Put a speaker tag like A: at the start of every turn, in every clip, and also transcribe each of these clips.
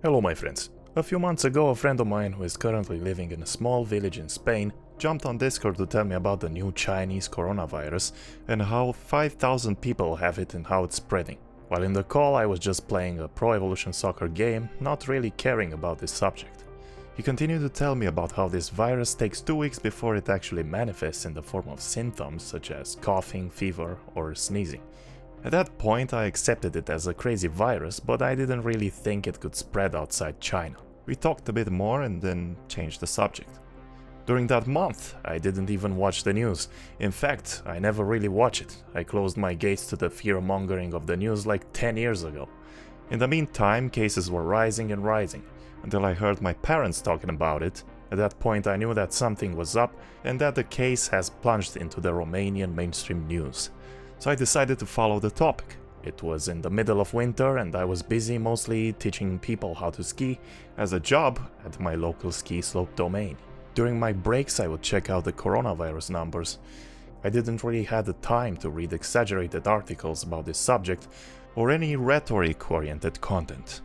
A: Hello my friends. A few months ago a friend of mine who is currently living in a small village in Spain jumped on Discord to tell me about the new Chinese coronavirus and how 5,000 people have it and how it's spreading. While in the call I was just playing a Pro Evolution Soccer game, not really caring about this subject. He continued to tell me about how this virus takes 2 weeks before it actually manifests in the form of symptoms such as coughing, fever or sneezing. At that point I accepted it as a crazy virus, but I didn't really think it could spread outside China. We talked a bit more and then changed the subject. During that month I didn't even watch the news. In fact, I never really watched it. I closed my gates to the fear-mongering of the news like 10 years ago. In the meantime, cases were rising and rising, until I heard my parents talking about it. At that point I knew that something was up and that the case has plunged into the Romanian mainstream news. So I decided to follow the topic. It was in the middle of winter and I was busy mostly teaching people how to ski as a job at my local ski slope domain. During my breaks I would check out the coronavirus numbers. I didn't really have the time to read exaggerated articles about this subject or any rhetoric-oriented content.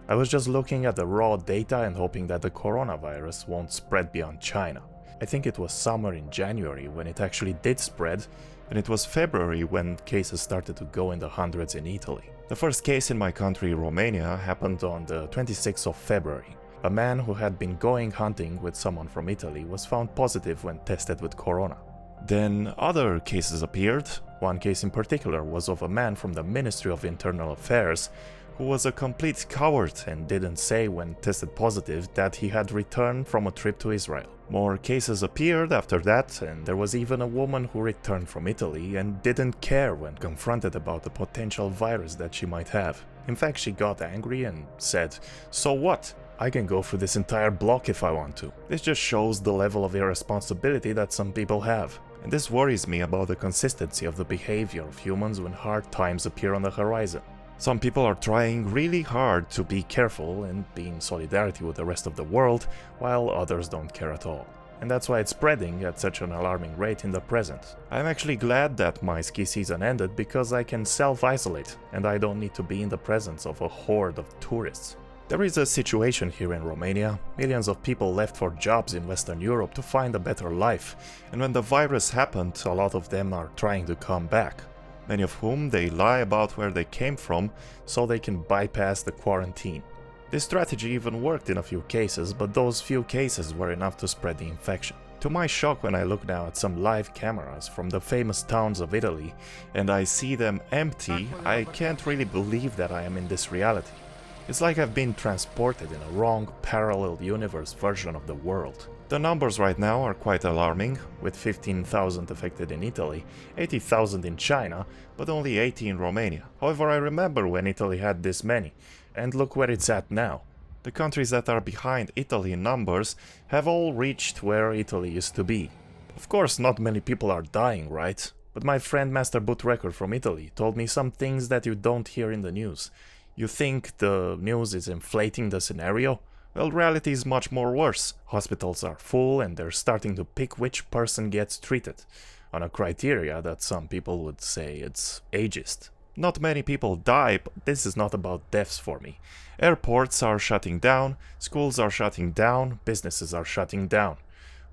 A: I was just looking at the raw data and hoping that the coronavirus won't spread beyond China. I think it was somewhere in January when it actually did spread, and it was February when cases started to go in the hundreds in Italy. The first case in my country, Romania, happened on the 26th of February. A man who had been going hunting with someone from Italy was found positive when tested with corona. Then other cases appeared. One case in particular was of a man from the Ministry of Internal Affairs who was a complete coward and didn't say when tested positive that he had returned from a trip to Israel. More cases appeared after that, and there was even a woman who returned from Italy and didn't care when confronted about the potential virus that she might have. In fact, she got angry and said, "So what? I can go through this entire block if I want to." This just shows the level of irresponsibility that some people have. And this worries me about the consistency of the behavior of humans when hard times appear on the horizon. Some people are trying really hard to be careful and be in solidarity with the rest of the world, while others don't care at all. And that's why it's spreading at such an alarming rate in the present. I'm actually glad that my ski season ended because I can self-isolate and I don't need to be in the presence of a horde of tourists. There is a situation here in Romania. Millions of people left for jobs in Western Europe to find a better life, and when the virus happened, a lot of them are trying to come back. Many of whom they lie about where they came from so they can bypass the quarantine. This strategy even worked in a few cases, but those few cases were enough to spread the infection. To my shock, when I look now at some live cameras from the famous towns of Italy and I see them empty, I can't really believe that I am in this reality. It's like I've been transported in a wrong parallel universe version of the world. The numbers right now are quite alarming, with 15,000 affected in Italy, 80,000 in China, but only 80 in Romania. However, I remember when Italy had this many, and look where it's at now. The countries that are behind Italy in numbers have all reached where Italy used to be. Of course, not many people are dying, right? But my friend Master Boot Record from Italy told me some things that you don't hear in the news. You think the news is inflating the scenario? Well, reality is much more worse. Hospitals are full and they're starting to pick which person gets treated, on a criteria that some people would say it's ageist. Not many people die, but this is not about deaths for me. Airports are shutting down, schools are shutting down, businesses are shutting down.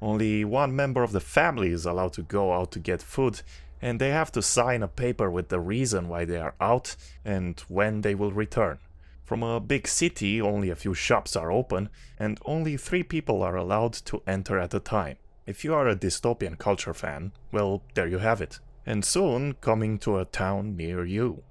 A: Only one member of the family is allowed to go out to get food, and they have to sign a paper with the reason why they are out and when they will return. From a big city, only a few shops are open, and only 3 people are allowed to enter at a time. If you are a dystopian culture fan, well, there you have it. And soon, coming to a town near you.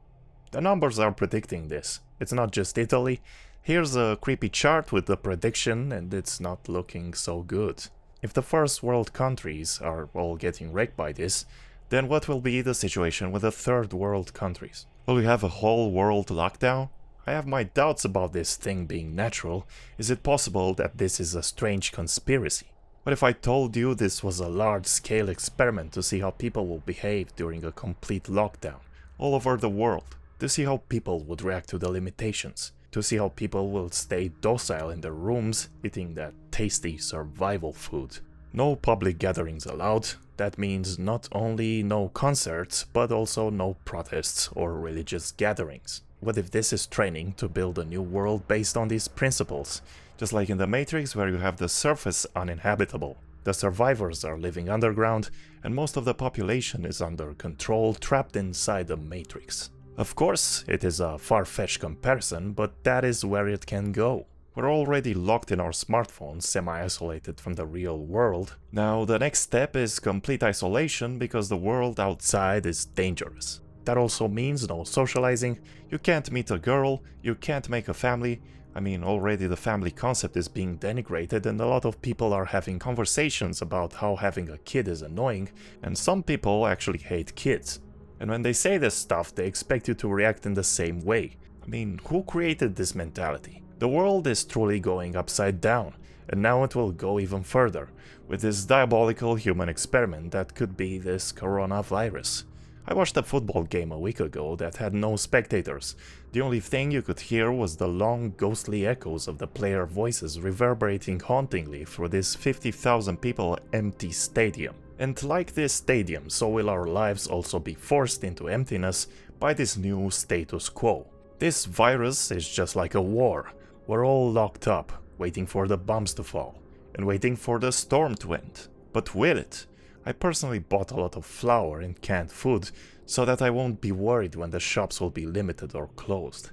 A: The numbers are predicting this. It's not just Italy. Here's a creepy chart with the prediction, and it's not looking so good. If the first world countries are all getting wrecked by this, then what will be the situation with the third world countries? Will we have a whole world lockdown? I have my doubts about this thing being natural. Is it possible that this is a strange conspiracy? What if I told you this was a large-scale experiment to see how people will behave during a complete lockdown all over the world? To see how people would react to the limitations? To see how people will stay docile in their rooms, eating that tasty survival food? No public gatherings allowed. That means not only no concerts, but also no protests or religious gatherings. What if this is training to build a new world based on these principles? Just like in the Matrix, where you have the surface uninhabitable. The survivors are living underground, and most of the population is under control, trapped inside the Matrix. Of course, it is a far-fetched comparison, but that is where it can go. We're already locked in our smartphones, semi-isolated from the real world. Now, the next step is complete isolation because the world outside is dangerous. That also means no socializing, you can't meet a girl, you can't make a family. I mean, already the family concept is being denigrated and a lot of people are having conversations about how having a kid is annoying, and some people actually hate kids. And when they say this stuff, they expect you to react in the same way. I mean, who created this mentality? The world is truly going upside down, and now it will go even further, with this diabolical human experiment that could be this coronavirus. I watched a football game a week ago that had no spectators. The only thing you could hear was the long, ghostly echoes of the player voices reverberating hauntingly through this 50,000 people empty stadium. And like this stadium, so will our lives also be forced into emptiness by this new status quo. This virus is just like a war. We're all locked up, waiting for the bombs to fall, and waiting for the storm to end. But will it? I personally bought a lot of flour and canned food so that I won't be worried when the shops will be limited or closed.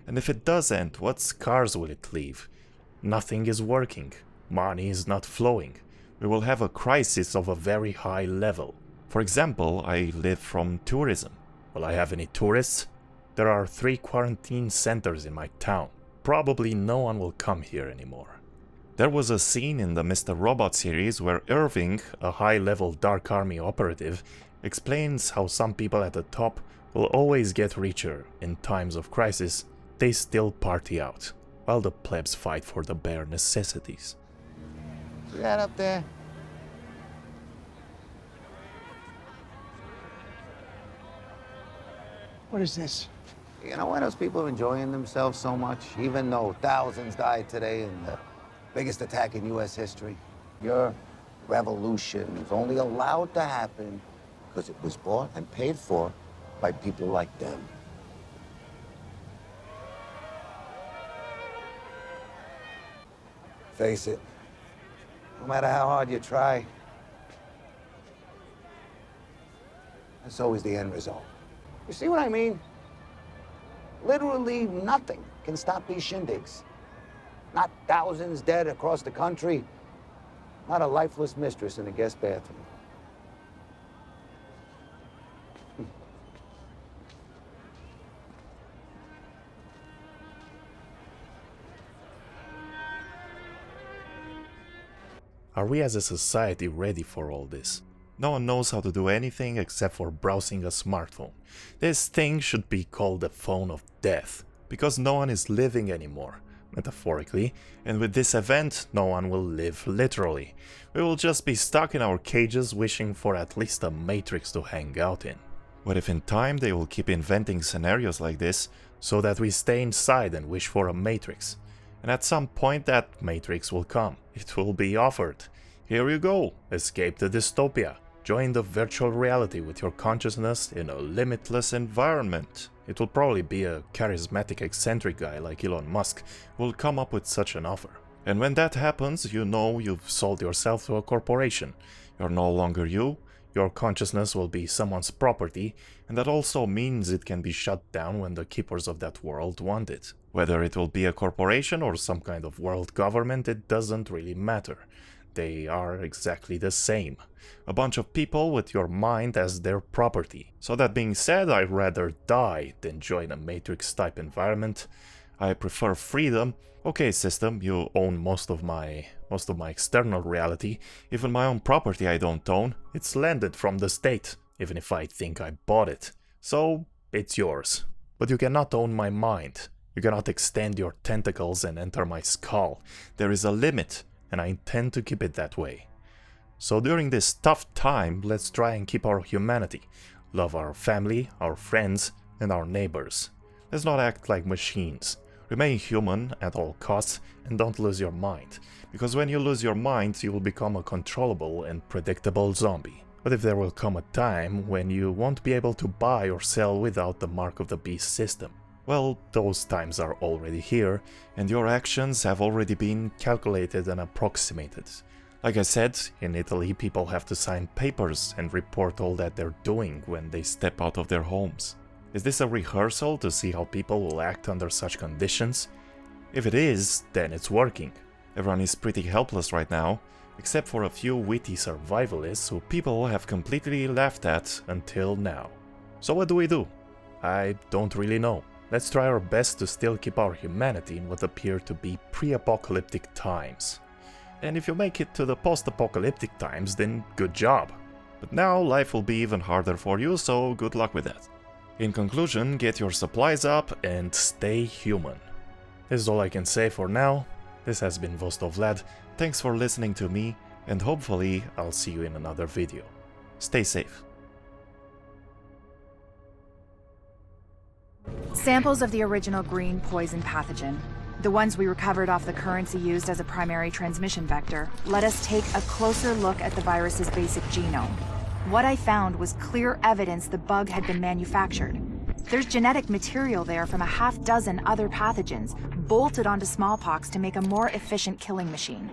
A: And if it does end, what scars will it leave? Nothing is working. Money is not flowing. We will have a crisis of a very high level. For example, I live from tourism. Will I have any tourists? There are 3 quarantine centers in my town. Probably no one will come here anymore. There was a scene in the Mr. Robot series where Irving, a high-level Dark Army operative, explains how some people at the top will always get richer in times of crisis. They still party out, while the plebs fight for the bare necessities.
B: See that up there?
C: What is this?
B: You know why those people are enjoying themselves so much, even though thousands died today in the biggest attack in U.S. history? Your revolution is only allowed to happen because it was bought and paid for by people like them. Face it, no matter how hard you try, that's always the end result. You see what I mean? Literally nothing can stop these shindigs. Not thousands dead across the country. Not a lifeless mistress in a guest bathroom.
A: Are we as a society ready for all this? No one knows how to do anything except for browsing a smartphone. This thing should be called the phone of death, because no one is living anymore, metaphorically, and with this event, no one will live literally. We will just be stuck in our cages wishing for at least a matrix to hang out in. What if in time they will keep inventing scenarios like this, so that we stay inside and wish for a matrix? And at some point that matrix will come. It will be offered. Here you go, escape the dystopia. Join the virtual reality with your consciousness in a limitless environment. It will probably be a charismatic eccentric guy like Elon Musk who will come up with such an offer. And when that happens, you know you've sold yourself to a corporation. You're no longer you, your consciousness will be someone's property, and that also means it can be shut down when the keepers of that world want it. Whether it will be a corporation or some kind of world government, it doesn't really matter. They are exactly the same. A bunch of people with your mind as their property. So that being said, I'd rather die than join a Matrix-type environment. I prefer freedom. Okay, system, you own most of my external reality. Even my own property I don't own. It's landed from the state, even if I think I bought it. So, it's yours. But you cannot own my mind. You cannot extend your tentacles and enter my skull. There is a limit, and I intend to keep it that way. So during this tough time, let's try and keep our humanity. Love our family, our friends, and our neighbors. Let's not act like machines. Remain human at all costs and don't lose your mind. Because when you lose your mind, you will become a controllable and predictable zombie. But if there will come a time when you won't be able to buy or sell without the mark of the beast system. Well, those times are already here, and your actions have already been calculated and approximated. Like I said, in Italy people have to sign papers and report all that they're doing when they step out of their homes. Is this a rehearsal to see how people will act under such conditions? If it is, then it's working. Everyone is pretty helpless right now, except for a few witty survivalists who people have completely laughed at until now. So what do? I don't really know. Let's try our best to still keep our humanity in what appear to be pre-apocalyptic times. And if you make it to the post-apocalyptic times, then good job. But now life will be even harder for you, so good luck with that. In conclusion, get your supplies up and stay human. This is all I can say for now. This has been Vostovlad. Thanks for listening to me, and hopefully I'll see you in another video. Stay safe.
C: Samples of the original green poison pathogen, the ones we recovered off the currency used as a primary transmission vector, let us take a closer look at the virus's basic genome. What I found was clear evidence the bug had been manufactured. There's genetic material there from a half dozen other pathogens, bolted onto smallpox to make a more efficient killing machine.